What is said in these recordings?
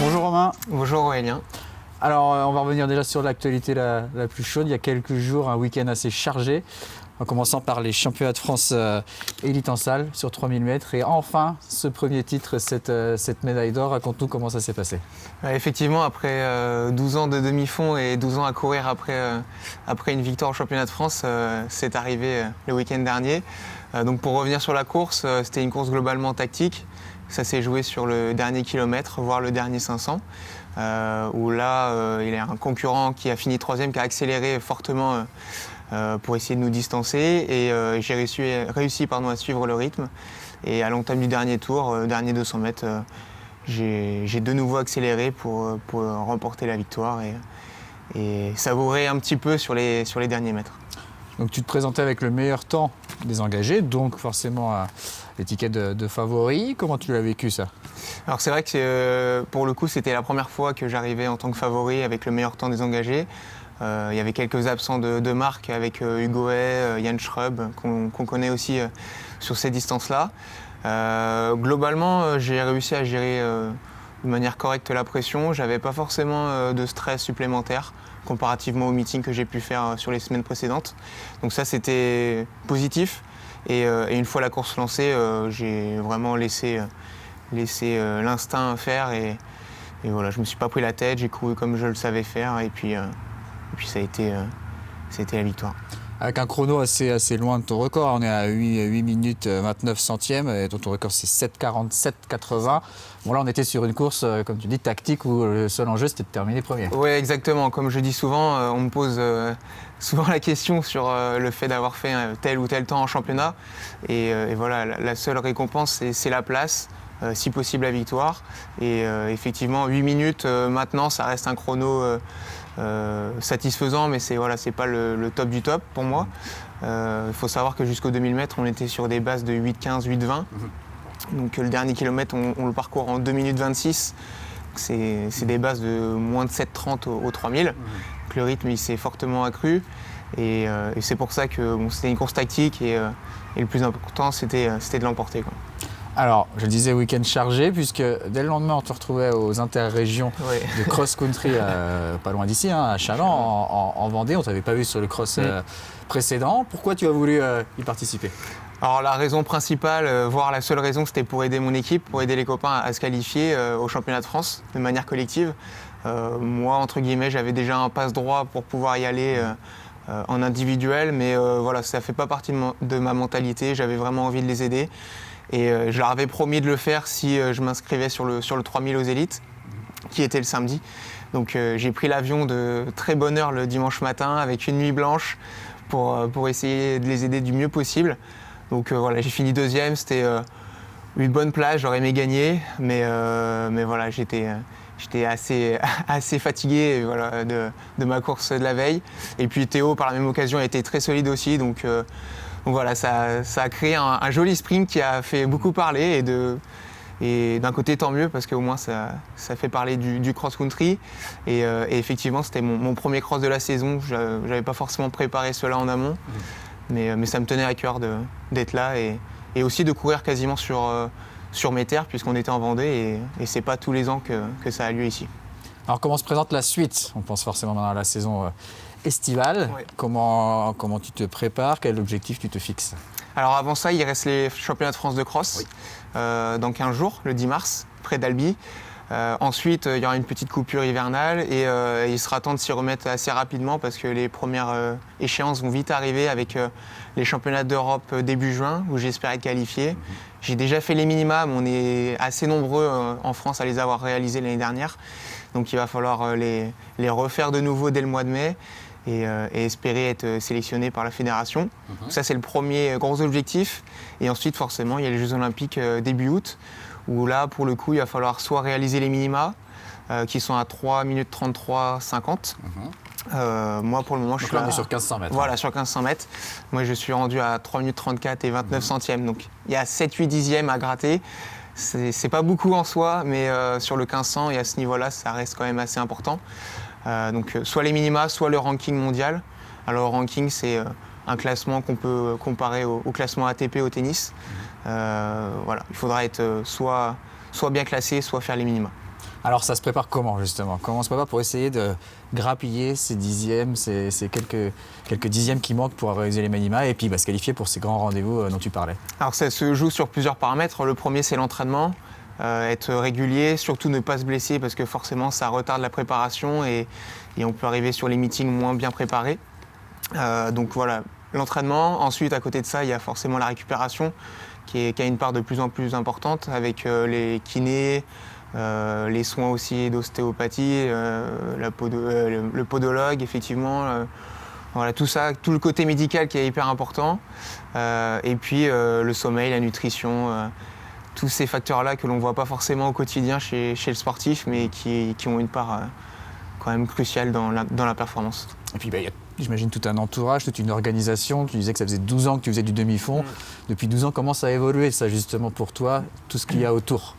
Bonjour Romain. Bonjour Aurélien. Alors on va revenir déjà sur l'actualité la plus chaude. Il y a quelques jours, un week-end assez chargé, en commençant par les championnats de France élite en salle sur 3000 mètres. Et enfin, ce premier titre, cette médaille d'or. Raconte-nous comment ça s'est passé. Effectivement, après 12 ans de demi-fond et 12 ans à courir après une victoire au championnat de France, c'est arrivé le week-end dernier. Donc pour revenir sur la course, c'était une course globalement tactique. Ça s'est joué sur le dernier kilomètre, voire le dernier 500, où là, il y a un concurrent qui a fini troisième, qui a accéléré fortement pour essayer de nous distancer. Et j'ai réussi à suivre le rythme. Et à l'entame du dernier tour, dernier 200 mètres, j'ai de nouveau accéléré pour remporter la victoire et savourer un petit peu sur les derniers mètres. Donc tu te présentais avec le meilleur temps des engagés, donc forcément l'étiquette de favori. Comment tu l'as vécu ça? Alors c'est vrai que pour le coup c'était la première fois que j'arrivais en tant que favori avec le meilleur temps des engagés. Il y avait quelques absents de marque avec Hugo Hay, Yann Schrub qu'on connaît aussi sur ces distances-là. Globalement j'ai réussi à gérer de manière correcte la pression. J'avais pas forcément de stress supplémentaire comparativement au meeting que j'ai pu faire sur les semaines précédentes. Donc ça c'était positif. Et une fois la course lancée, j'ai vraiment laissé l'instinct faire et voilà, je me suis pas pris la tête, j'ai couru comme je le savais faire et puis ça a été la victoire. Avec un chrono assez loin de ton record, on est à 8 minutes 29 centièmes et ton record c'est 7,47,80. Bon là on était sur une course, comme tu dis, tactique où le seul enjeu c'était de terminer premier. Oui exactement, comme je dis souvent, on me pose souvent la question sur le fait d'avoir fait tel ou tel temps en championnat et voilà, la seule récompense c'est la place. Si possible la victoire. Et effectivement, 8 minutes maintenant, ça reste un chrono satisfaisant, mais c'est pas le top du top pour moi. Il faut savoir que jusqu'aux 2000 mètres, on était sur des bases de 8,15, 8,20. Donc le dernier kilomètre, on le parcourt en 2 minutes 26. C'est des bases de moins de 7,30 au 3000. Donc le rythme, il s'est fortement accru. Et c'est pour ça que c'était une course tactique et le plus important, c'était de l'emporter, quoi. Alors, je le disais, week-end chargé, puisque dès le lendemain, on te retrouvait aux interrégions de cross-country, pas loin d'ici, à Châlons, en Vendée. On ne t'avait pas vu sur le cross précédent. Pourquoi tu as voulu y participer? Alors la raison principale, voire la seule raison, c'était pour aider mon équipe, pour aider les copains à se qualifier au championnat de France de manière collective. Moi, entre guillemets, j'avais déjà un passe-droit pour pouvoir y aller en individuel, mais voilà, ça ne fait pas partie de ma mentalité. J'avais vraiment envie de les aider. Et je leur avais promis de le faire si je m'inscrivais sur le 3000 aux élites, qui était le samedi. Donc j'ai pris l'avion de très bonne heure le dimanche matin avec une nuit blanche pour essayer de les aider du mieux possible. Donc voilà, j'ai fini deuxième, c'était une bonne place, j'aurais aimé gagner, mais voilà, j'étais assez fatigué voilà, de ma course de la veille. Et puis Théo, par la même occasion, a été très solide aussi. Donc voilà, ça a créé un joli sprint qui a fait beaucoup parler et d'un côté tant mieux parce qu'au moins ça fait parler du cross-country et effectivement c'était mon premier cross de la saison. Je n'avais pas forcément préparé cela en amont, mais ça me tenait à cœur d'être là et aussi de courir quasiment sur mes terres puisqu'on était en Vendée et c'est pas tous les ans que ça a lieu ici. Alors comment se présente la suite? On pense forcément dans la saison estivale. Oui. Comment tu te prépares? Quel objectif tu te fixes? Alors avant ça, il reste les championnats de France de cross dans 15 jours, le 10 mars, près d'Albi. Ensuite, il y aura une petite coupure hivernale et il sera temps de s'y remettre assez rapidement parce que les premières échéances vont vite arriver avec les championnats d'Europe début juin où j'espère être qualifié. J'ai déjà fait les minima, mais on est assez nombreux en France à les avoir réalisés l'année dernière. Donc il va falloir les refaire de nouveau dès le mois de mai. Et espérer être sélectionné par la fédération. Ça, c'est le premier gros objectif. Et ensuite, forcément, il y a les Jeux Olympiques début août, où là, pour le coup, il va falloir soit réaliser les minima, qui sont à 3 minutes 33,50. Moi, pour le moment, je suis là, on est sur 1500 mètres. Voilà, sur 1500 mètres. Moi, je suis rendu à 3 minutes 34 et 29 centièmes. Donc, il y a 7-8 dixièmes à gratter. C'est pas beaucoup en soi, mais sur le 1500 et à ce niveau-là, ça reste quand même assez important. Donc soit les minima, soit le ranking mondial. Alors le ranking, c'est un classement qu'on peut comparer au classement ATP au tennis. Voilà, il faudra être soit bien classé, soit faire les minima. Alors ça se prépare comment justement? Comment on se prépare pour essayer de grappiller ces dixièmes, ces quelques dixièmes qui manquent pour réaliser les minima et puis se qualifier pour ces grands rendez-vous dont tu parlais? Alors ça se joue sur plusieurs paramètres. Le premier, c'est l'entraînement. Être régulier, surtout ne pas se blesser parce que forcément ça retarde la préparation et on peut arriver sur les meetings moins bien préparés. Donc voilà, l'entraînement. Ensuite, à côté de ça, il y a forcément la récupération qui a une part de plus en plus importante avec les kinés, les soins aussi d'ostéopathie, le podologue, effectivement. Voilà, tout ça, tout le côté médical qui est hyper important. Et puis le sommeil, la nutrition, tous ces facteurs-là que l'on ne voit pas forcément au quotidien chez le sportif, mais qui ont une part quand même cruciale dans la performance. Et puis il y a, j'imagine, tout un entourage, toute une organisation. Tu disais que ça faisait 12 ans que tu faisais du demi-fond. Depuis 12 ans, comment ça a évolué ça justement pour toi, tout ce qu'il y a autour?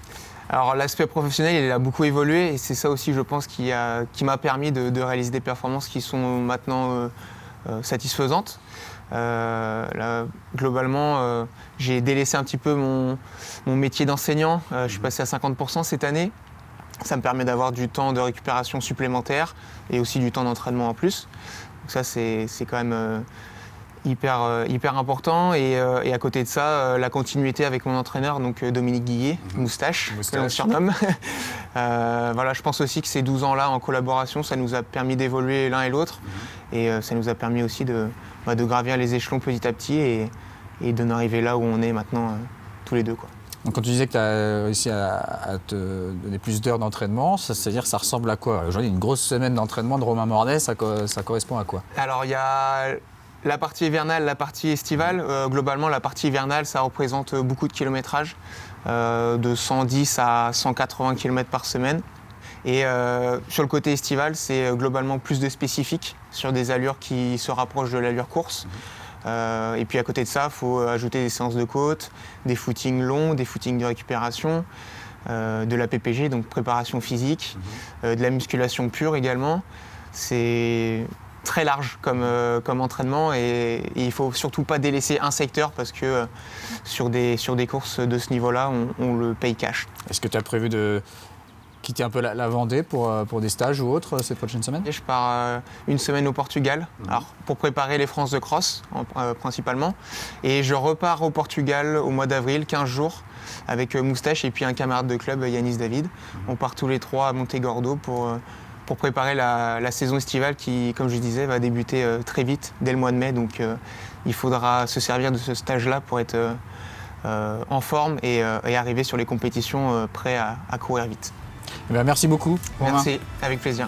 Alors l'aspect professionnel, il a beaucoup évolué et c'est ça aussi, je pense, qui m'a permis de réaliser des performances qui sont maintenant satisfaisantes. Là, globalement, j'ai délaissé un petit peu mon métier d'enseignant. Je suis passé à 50% cette année. Ça me permet d'avoir du temps de récupération supplémentaire et aussi du temps d'entraînement en plus. Donc ça, c'est quand même hyper important. Et à côté de ça, la continuité avec mon entraîneur, donc Dominique Guillet, Moustache, que l'on surnomme. Voilà, je pense aussi que ces 12 ans-là en collaboration, ça nous a permis d'évoluer l'un et l'autre. Et ça nous a permis aussi de gravir les échelons petit à petit et d'en arriver là où on est maintenant tous les deux, quoi. Donc quand tu disais que tu as réussi à te donner plus d'heures d'entraînement, c'est-à-dire que ça ressemble à quoi? Aujourd'hui, une grosse semaine d'entraînement de Romain Mornay, ça correspond à quoi? Alors il y a la partie hivernale, la partie estivale. Globalement, la partie hivernale, ça représente beaucoup de kilométrage, de 110 à 180 km par semaine. Et sur le côté estival, c'est globalement plus de spécifique sur des allures qui se rapprochent de l'allure course. Et puis à côté de ça, il faut ajouter des séances de côte, des footings longs, des footings de récupération, de la PPG, donc préparation physique, de la musculation pure également. C'est très large comme entraînement et il ne faut surtout pas délaisser un secteur parce que sur des courses de ce niveau-là, on le paye cash. Est-ce que tu as prévu de quitter un peu la Vendée pour des stages ou autres ces prochaines semaines? Je pars une semaine au Portugal alors, pour préparer les France de cross principalement. Et je repars au Portugal au mois d'avril, 15 jours, avec Moustache et puis un camarade de club, Yanis David. On part tous les trois à Montegordo pour préparer la saison estivale qui, comme je disais, va débuter très vite, dès le mois de mai. Donc il faudra se servir de ce stage-là pour être en forme et arriver sur les compétitions prêts à courir vite. Eh bien, merci beaucoup, Romain. Merci, avec plaisir.